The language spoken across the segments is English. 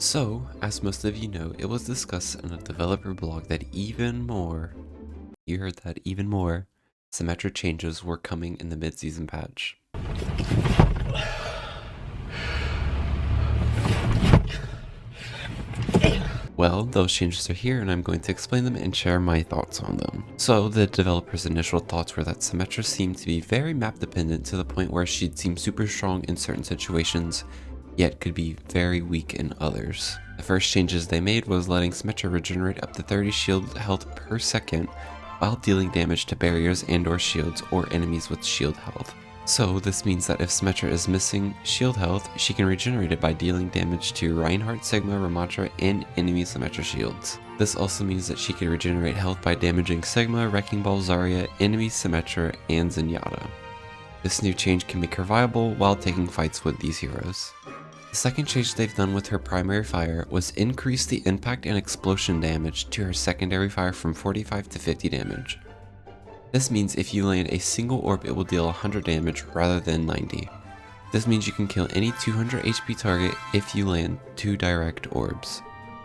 So, as most of you know, it was discussed in a developer blog that even more, you heard that, even more, Symmetra changes were coming in the mid-season patch. Well, those changes are here and I'm going to explain them and share my thoughts on them. So, the developer's initial thoughts were that Symmetra seemed to be very map dependent to the point where she'd seem super strong in certain situations, yet could be very weak in others. The first changes they made was letting Symmetra regenerate up to 30 shield health per second while dealing damage to barriers and/or shields or enemies with shield health. So this means that if Symmetra is missing shield health, she can regenerate it by dealing damage to Reinhardt, Sigma, Ramatra, and enemy Symmetra shields. This also means that she can regenerate health by damaging Sigma, Wrecking Ball, Zarya, enemy Symmetra, and Zenyatta. This new change can make her viable while taking fights with these heroes. The second change they've done with her primary fire was increase the impact and explosion damage to her secondary fire from 45 to 50 damage. This means if you land a single orb, it will deal 100 damage rather than 90. This means you can kill any 200 HP target if you land 2 direct orbs.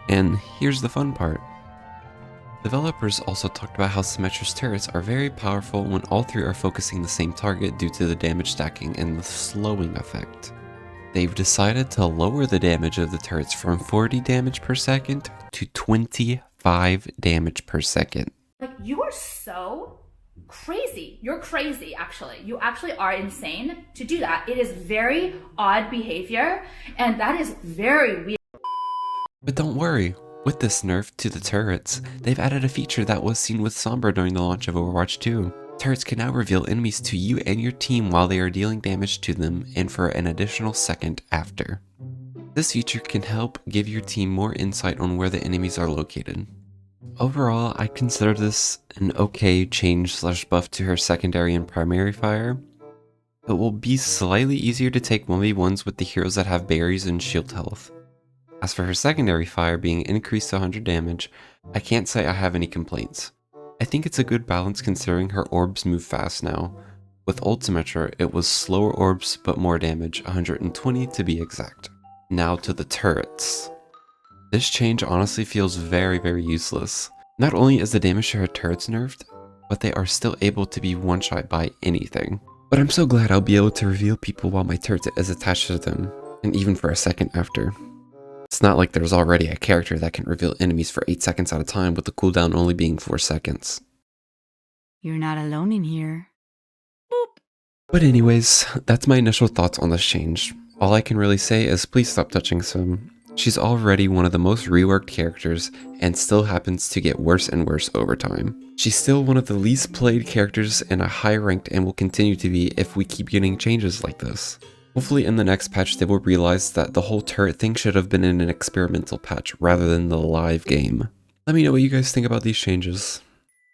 And here's the fun part. Developers also talked about how Symmetra's turrets are very powerful when all 3 are focusing the same target due to the damage stacking and the slowing effect. They've decided to lower the damage of the turrets from 40 damage per second to 25 damage per second. Like, you are so crazy. You're crazy, actually. You actually are insane to do that. It is very odd behavior, and that is very weird. But don't worry, with this nerf to the turrets, they've added a feature that was seen with Sombra during the launch of Overwatch 2. Turrets can now reveal enemies to you and your team while they are dealing damage to them and for an additional second after. This feature can help give your team more insight on where the enemies are located. Overall, I consider this an okay change/buff to her secondary and primary fire. It will be slightly easier to take 1v1s with the heroes that have berries and shield health. As for her secondary fire being increased to 100 damage, I can't say I have any complaints. I think it's a good balance considering her orbs move fast now. With old Symmetra, it was slower orbs but more damage, 120 to be exact. Now to the turrets. This change honestly feels very useless. Not only is the damage to her turrets nerfed, but they are still able to be one-shot by anything. But I'm so glad I'll be able to reveal people while my turret is attached to them, and even for a second after. It's not like there's already a character that can reveal enemies for 8 seconds at a time with the cooldown only being 4 seconds. You're not alone in here. Boop. But anyways, that's my initial thoughts on this change. All I can really say is please stop touching Sim. She's already one of the most reworked characters and still happens to get worse and worse over time. She's still one of the least played characters and a high ranked and will continue to be if we keep getting changes like this. Hopefully in the next patch they will realize that the whole turret thing should have been in an experimental patch rather than the live game. Let me know what you guys think about these changes.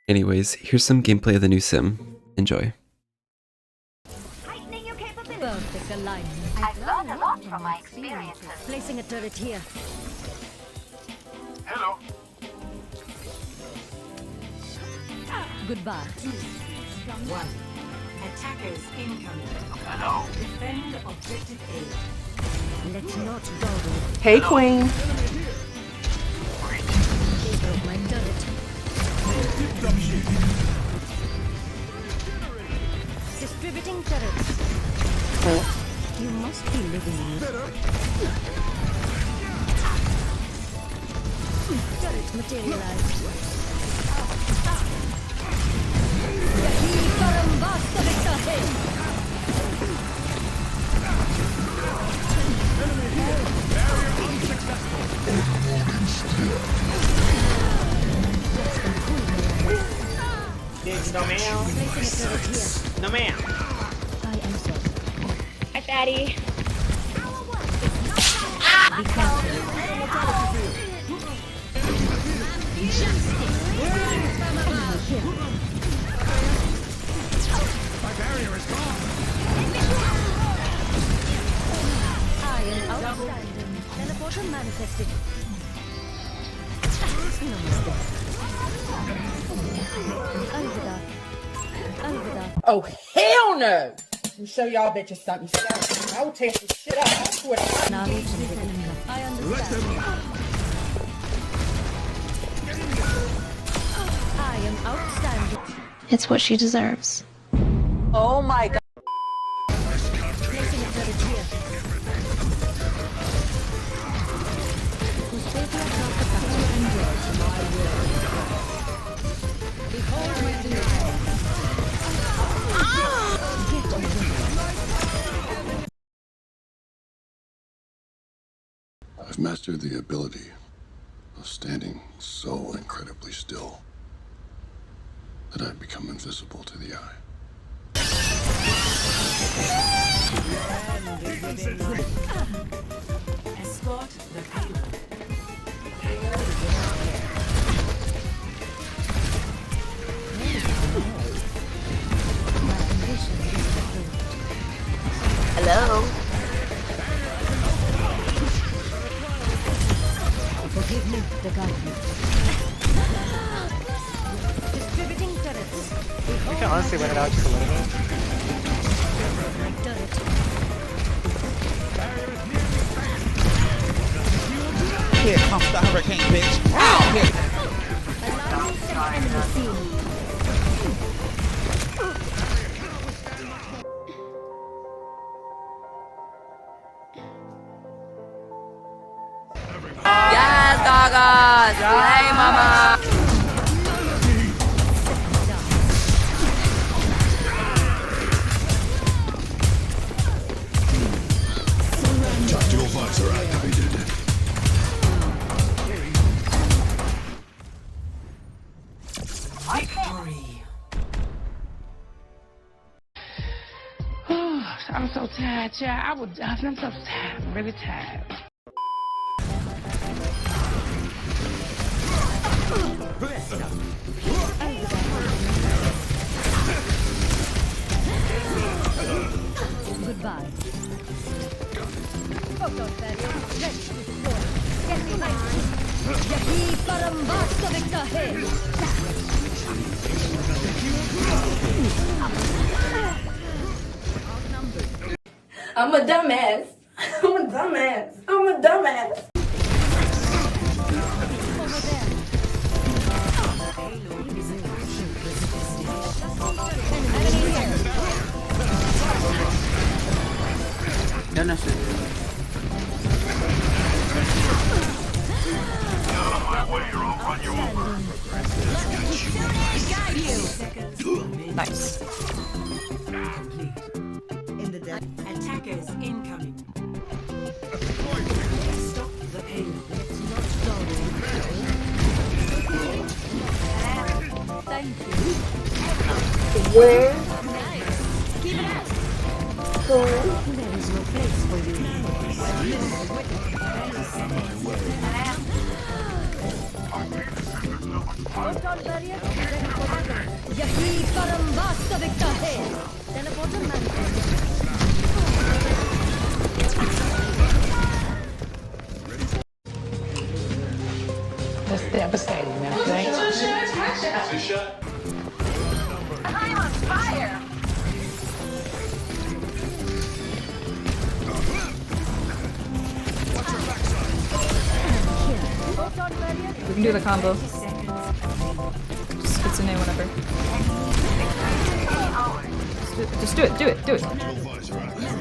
Anyways, here's some gameplay of the new Sim. Enjoy. Heightening your capability. Perfect alignment. I've learned a lot from my experiences. Placing a turret here. Hello. Goodbye. 1. Attackers incoming. Hello. Defend objective A. Let's not dawdle. Hey, Queen. They broke my turret. Distributing turrets. You must be living in it. Turret materialized. No ma'am. No ma'am. I am sorry. Hi, Fatty. Be careful. I am outstanding. Teleporter manifested. Namaste. Alvida. Alvida. Oh, hell no! Let me show y'all bitches something. I will tear some shit up. I swear to God. Now, I understand. I am outstanding. It's what she deserves. Oh my god. Placing a turret here. Gustavia Carcapaccio endures my will. Behold my denial. Get away. I've mastered the ability of standing so incredibly still that I've become invisible to the eye. Escort the payload. Hello. Forgive me the guidance. Distributing turrets. We can honestly win it out just a little bit. My turret. Here comes the hurricane, bitch. Ow! Here. Allow me to enemy scene. Yes, Gaga. Slay, mama. Tactical visor activated. I'm so tired, child. I'm so tired. I'm really tired. Goodbye. Photon barrier ready to deploy. Get behind me. Yahi Parambasavika hai. I'm a dumbass. I'm a dumbass. I'm a dumbass. Over there. Enemy here. Nice. In the dead. Attackers incoming. Stop the payload. Thank you. Where? Nice. Keep it up. Cool. There is no place for you. Photon barrier ready for battle. Yahi Parambasavika hai. Teleporter manifest. That's devastating, man. Thanks. I'm on fire! Photon barrier. We can do the combo. Just hit Sune whenever. Just do it. Do it. Do it. Tactical visor activated.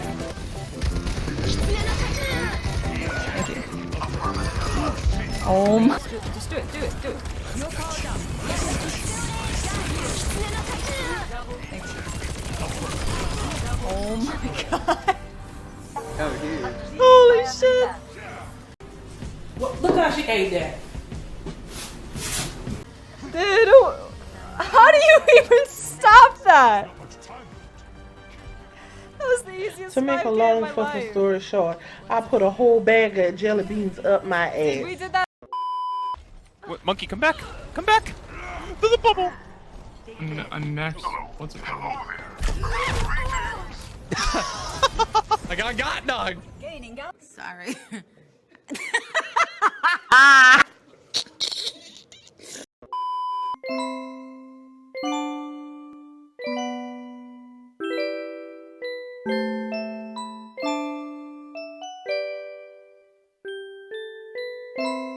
Thank you. Oh my. Just do it. Do it. Do it. Thanks. Oh my god. Holy shit. Look how she ate that. Dude, how do you even stop that? That was the easiest To make a 5K long of my fucking life. story short, I put a whole bag of jelly beans up my ass. We did that. What, monkey, come back! Come back! To the bubble! Next. What's it called? I got dog! Sorry. Bye.